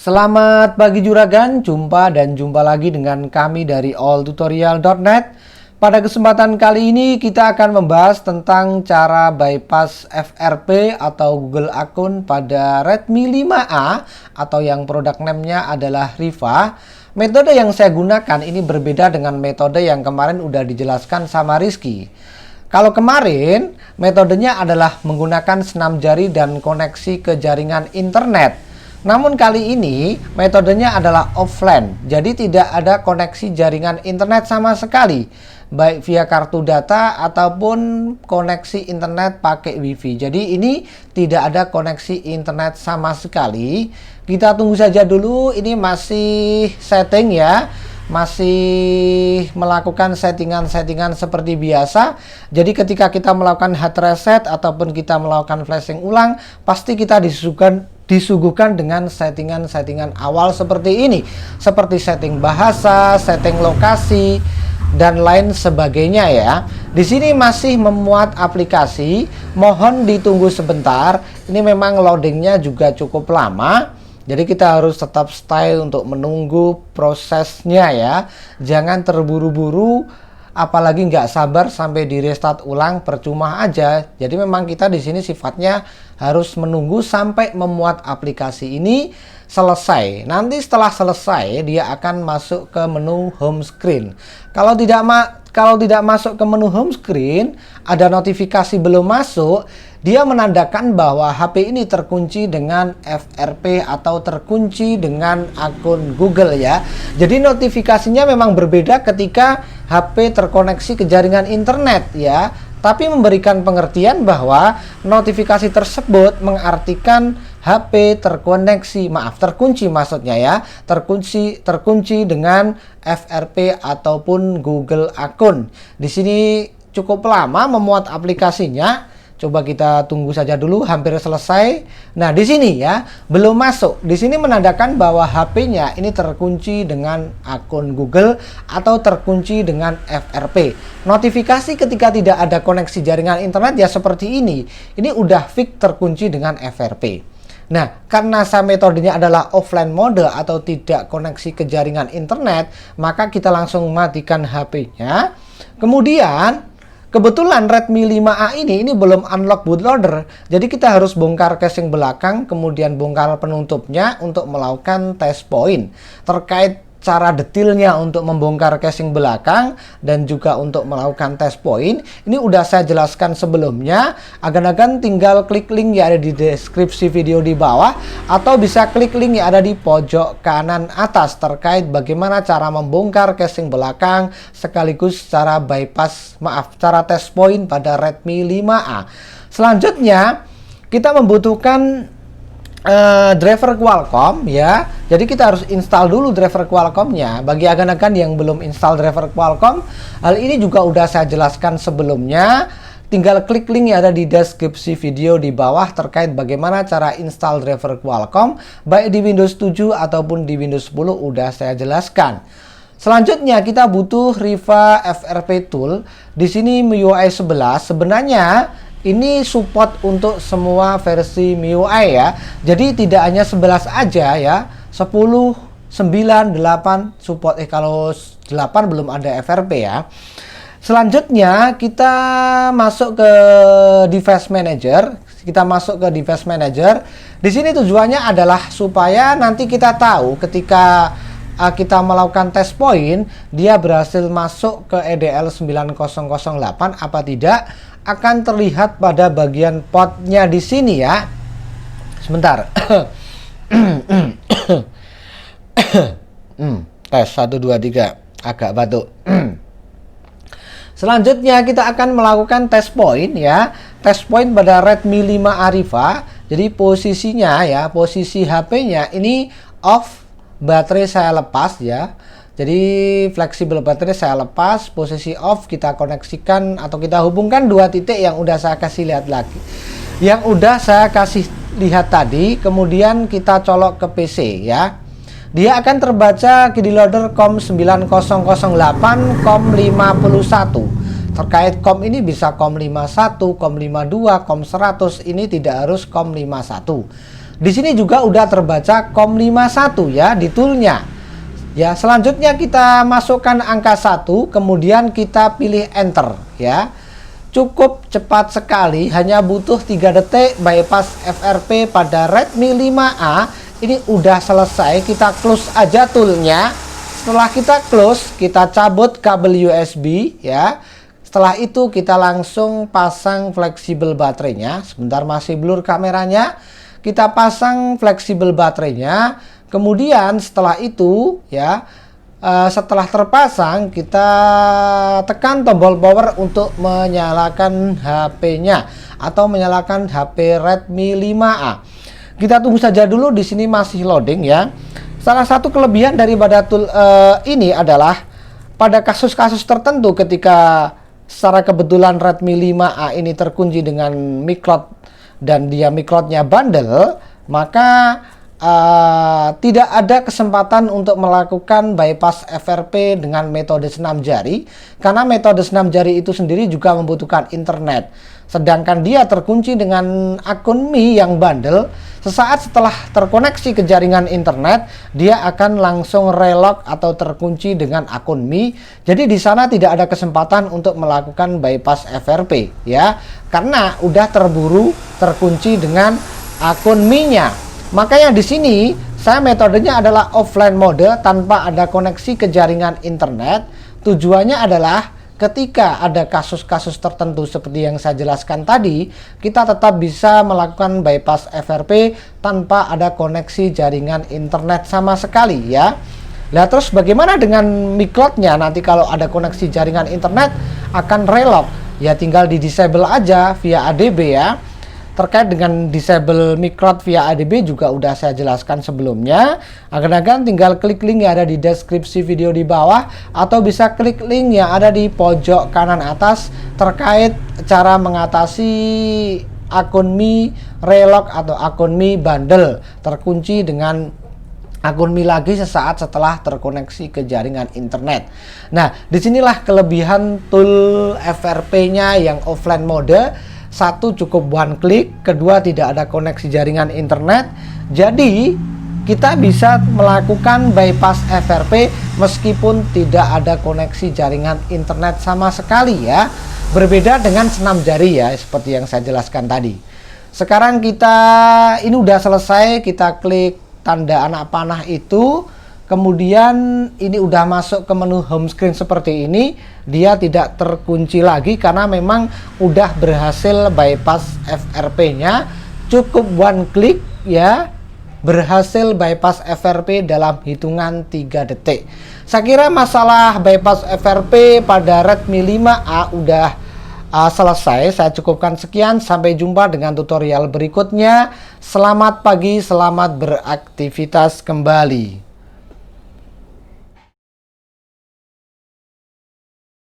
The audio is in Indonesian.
Selamat pagi Juragan, jumpa lagi dengan kami dari alltutorial.net. Pada kesempatan kali ini kita akan membahas tentang cara bypass FRP atau Google Account pada Redmi 5A atau yang produk name-nya adalah Riva. Metode yang saya gunakan ini berbeda dengan metode yang kemarin udah dijelaskan sama Rizky. Kalau kemarin metodenya adalah menggunakan senam jari dan koneksi ke jaringan internet. Namun kali ini metodenya adalah offline, jadi tidak ada koneksi jaringan internet sama sekali, baik via kartu data ataupun koneksi internet pakai wifi. Jadi ini tidak ada koneksi internet sama sekali. Kita tunggu saja dulu, ini masih setting ya, masih melakukan settingan-settingan seperti biasa. Jadi ketika kita melakukan hard reset ataupun kita melakukan flashing ulang, pasti kita disuguhkan dengan settingan-settingan awal seperti ini, seperti setting bahasa, setting lokasi, dan lain sebagainya ya. Di sini masih memuat aplikasi, mohon ditunggu sebentar. Ini memang loadingnya juga cukup lama, jadi kita harus tetap stay untuk menunggu prosesnya ya. Jangan terburu-buru, apalagi nggak sabar sampai di restart ulang, percuma aja. Jadi memang kita di sini sifatnya harus menunggu sampai memuat aplikasi ini selesai. Nanti setelah selesai dia akan masuk ke menu home screen. Kalau tidak masuk ke menu home screen, ada notifikasi belum masuk, dia menandakan bahwa HP ini terkunci dengan FRP atau terkunci dengan akun Google ya. Jadi notifikasinya memang berbeda ketika HP terkoneksi ke jaringan internet ya. Tapi memberikan pengertian bahwa notifikasi tersebut mengartikan HP terkunci maksudnya ya. Terkunci dengan FRP ataupun Google Account. Di sini cukup lama memuat aplikasinya. Coba kita tunggu saja dulu, hampir selesai. Nah, di sini ya, belum masuk. Di sini menandakan bahwa HP-nya ini terkunci dengan akun Google atau terkunci dengan FRP. Notifikasi ketika tidak ada koneksi jaringan internet ya seperti ini. Ini udah fix terkunci dengan FRP. Nah, karena metodenya adalah offline mode atau tidak koneksi ke jaringan internet, maka kita langsung matikan HP-nya. Kemudian kebetulan Redmi 5A ini belum unlock bootloader, jadi kita harus bongkar casing belakang, kemudian bongkar penutupnya untuk melakukan test point. Terkait cara detailnya untuk membongkar casing belakang dan juga untuk melakukan test point, ini udah saya jelaskan sebelumnya. Agan-agan tinggal klik link yang ada di deskripsi video di bawah, atau bisa klik link yang ada di pojok kanan atas terkait bagaimana cara membongkar casing belakang sekaligus cara cara test point pada Redmi 5A. Selanjutnya kita membutuhkan driver Qualcomm ya. Jadi kita harus install dulu driver Qualcomm-nya. Bagi agan-agan yang belum install driver Qualcomm, hal ini juga udah saya jelaskan sebelumnya. Tinggal klik link yang ada di deskripsi video di bawah terkait bagaimana cara install driver Qualcomm baik di Windows 7 ataupun di Windows 10 udah saya jelaskan. Selanjutnya kita butuh Riva FRP Tool. Di sini MIUI 11 sebenarnya ini support untuk semua versi MIUI ya. Jadi tidak hanya 11 aja ya. 10, 9, 8 support. Kalau 8 belum ada FRP ya. Selanjutnya kita masuk ke device manager. Di sini tujuannya adalah supaya nanti kita tahu ketika kita melakukan test point, dia berhasil masuk ke EDL 9008 apa tidak, akan terlihat pada bagian portnya di sini ya. Sebentar. Tes 1 2 3, agak batuk. Selanjutnya kita akan melakukan test point ya. Test point pada Redmi 5A Riva. Jadi posisinya ya, posisi HP-nya ini off, baterai saya lepas ya. Jadi fleksibel baterai saya lepas, posisi off, kita koneksikan atau kita hubungkan dua titik yang udah saya kasih lihat lagi. Yang udah saya kasih lihat tadi, kemudian kita colok ke PC ya. Dia akan terbaca keylogger COM 9008, COM 51. Terkait COM ini bisa COM 51, COM 52, COM 100, ini tidak harus COM 51. Di sini juga udah terbaca COM51 ya di toolnya. Ya, selanjutnya kita masukkan angka 1, kemudian kita pilih enter ya. Cukup cepat sekali, hanya butuh 3 detik bypass FRP pada Redmi 5A. Ini udah selesai, kita close aja toolnya. Setelah kita close, kita cabut kabel USB ya. Setelah itu kita langsung pasang fleksibel baterainya. Sebentar, masih blur kameranya. Kita pasang fleksibel baterainya. Kemudian setelah itu ya, setelah terpasang kita tekan tombol power untuk menyalakan HP-nya atau menyalakan HP Redmi 5A. Kita tunggu saja dulu, di sini masih loading ya. Salah satu kelebihan daripada tool ini adalah pada kasus-kasus tertentu ketika secara kebetulan Redmi 5A ini terkunci dengan micro:LED dan dia micro:LED-nya bandel, maka tidak ada kesempatan untuk melakukan bypass FRP dengan metode senam jari, karena metode senam jari itu sendiri juga membutuhkan internet. Sedangkan dia terkunci dengan akun Mi yang bandel, sesaat setelah terkoneksi ke jaringan internet, dia akan langsung relock atau terkunci dengan akun Mi. Jadi di sana tidak ada kesempatan untuk melakukan bypass FRP ya, karena udah terburu terkunci dengan akun Mi-nya. Makanya di sini saya metodenya adalah offline mode tanpa ada koneksi ke jaringan internet. Tujuannya adalah ketika ada kasus-kasus tertentu seperti yang saya jelaskan tadi, kita tetap bisa melakukan bypass FRP tanpa ada koneksi jaringan internet sama sekali ya. Nah, terus bagaimana dengan micro:LED-nya? Nanti kalau ada koneksi jaringan internet akan relock. Ya tinggal di disable aja via ADB ya. Terkait dengan disable micro:LED via ADB juga udah saya jelaskan sebelumnya. Agan-agan tinggal klik link yang ada di deskripsi video di bawah, atau bisa klik link yang ada di pojok kanan atas terkait cara mengatasi akun Mi relock atau akun Mi bandel terkunci dengan akun Mi lagi sesaat setelah terkoneksi ke jaringan internet. Nah, disinilah kelebihan tool FRP-nya yang offline mode. Satu, cukup one click. Kedua, tidak ada koneksi jaringan internet. Jadi kita bisa melakukan bypass FRP meskipun tidak ada koneksi jaringan internet sama sekali ya. Berbeda dengan senam jari ya, seperti yang saya jelaskan tadi. Sekarang ini udah selesai, kita klik tanda anak panah itu. Kemudian ini udah masuk ke menu home screen seperti ini. Dia tidak terkunci lagi karena memang udah berhasil bypass FRP-nya. Cukup one click ya, berhasil bypass FRP dalam hitungan 3 detik. Saya kira masalah bypass FRP pada Redmi 5A udah selesai. Saya cukupkan sekian, sampai jumpa dengan tutorial berikutnya. Selamat pagi, selamat beraktivitas kembali.